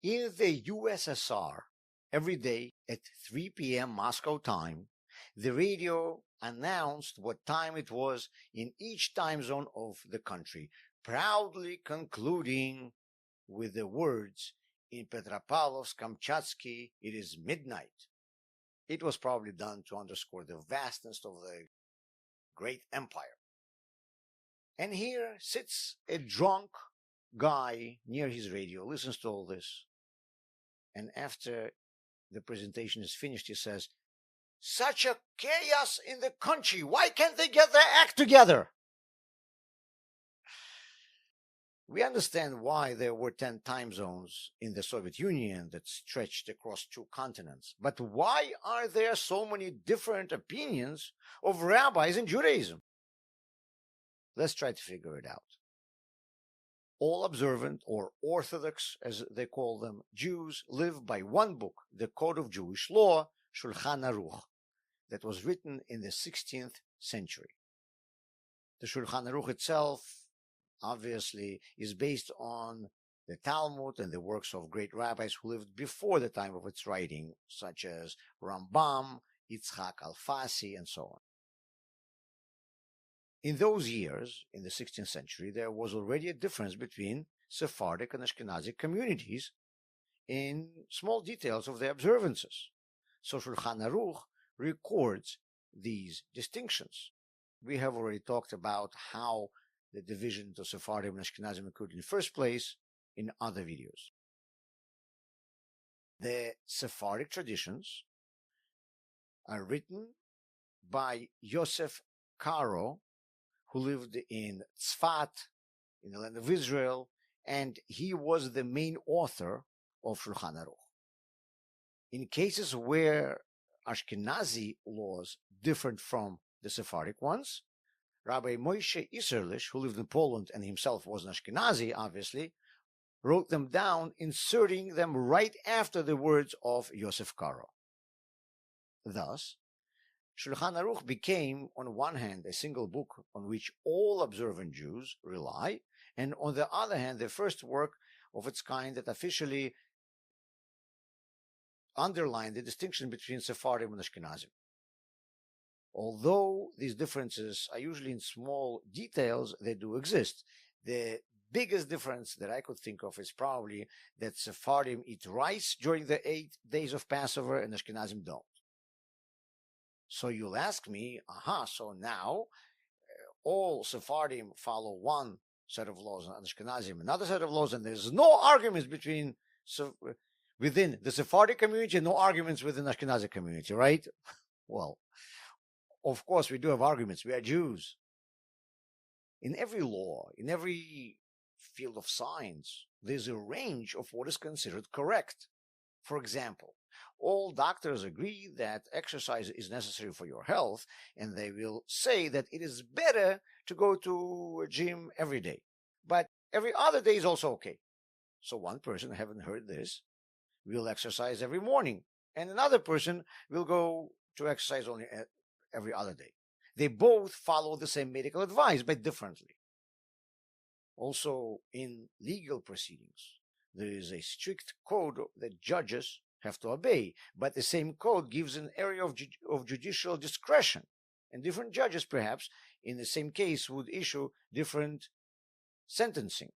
In the USSR, every day at 3 p.m. Moscow time, the radio announced what time it was in each time zone of the country, proudly concluding with the words, "In Petropavlovsk-Kamchatsky, it is midnight." It was probably done to underscore the vastness of the great empire. And here sits a drunk guy near his radio, listens to all this, and after the presentation is finished, he says, "Such a chaos in the country. Why can't they get their act together?" We understand why there were 10 time zones in the Soviet Union that stretched across 2 continents. But why are there so many different opinions of rabbis in Judaism? Let's try to figure it out. All observant, or orthodox as they call them, Jews live by one book, the Code of Jewish Law, Shulchan Aruch, that was written in the 16th century. The Shulchan Aruch itself, obviously, is based on the Talmud and the works of great rabbis who lived before the time of its writing, such as Rambam, Yitzhak, Alfasi, and so on. In those years, in the 16th century, there was already a difference between Sephardic and Ashkenazic communities in small details of their observances. So Shulchan Aruch records these distinctions. We have already talked about how the division to Sephardim and Ashkenazim occurred in the first place in other videos. The Sephardic traditions are written by Yosef Karo, who lived in Tzfat, in the land of Israel, and he was the main author of Shulchan Aruch. In cases where Ashkenazi laws differed from the Sephardic ones, Rabbi Moshe Isserlich, who lived in Poland and himself was an Ashkenazi, obviously, wrote them down, inserting them right after the words of Yosef Karo. Thus, Shulchan Aruch became, on one hand, a single book on which all observant Jews rely, and on the other hand, the first work of its kind that officially underlined the distinction between Sephardim and Ashkenazim. Although these differences are usually in small details, they do exist. The biggest difference that I could think of is probably that Sephardim eat rice during the 8 days of Passover and Ashkenazim don't. So you'll ask me, so now all Sephardim follow one set of laws and Ashkenazim another set of laws, and there's no arguments within the Sephardic community and no arguments within the Ashkenazi community, right? Well, of course we do have arguments. We are Jews. In every law, in every field of science, there's a range of what is considered correct. For example, all doctors agree that exercise is necessary for your health, and they will say that it is better to go to a gym every day. But every other day is also okay. So one person, having heard this, will exercise every morning, and another person will go to exercise only every other day. They both follow the same medical advice, but differently. Also, in legal proceedings, there is a strict code that judges have to obey, but the same code gives an area of judicial discretion, and different judges, perhaps, in the same case would issue different sentencing,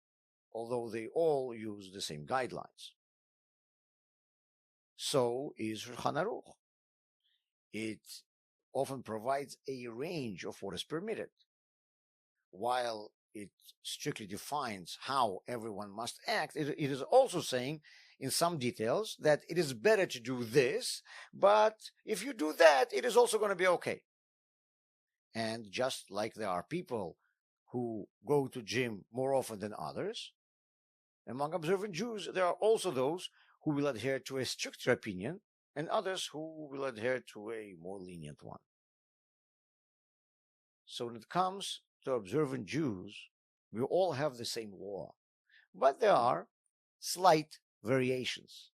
although they all use the same guidelines. So is Shulchan Aruch. It often provides a range of what is permitted, while it strictly defines how everyone must act. It is also saying in some details that it is better to do this, but if you do that, it is also going to be okay. And just like there are people who go to gym more often than others, among observant Jews, there are also those who will adhere to a stricter opinion and others who will adhere to a more lenient one. So when it comes to observant Jews, we all have the same law, but there are slight variations.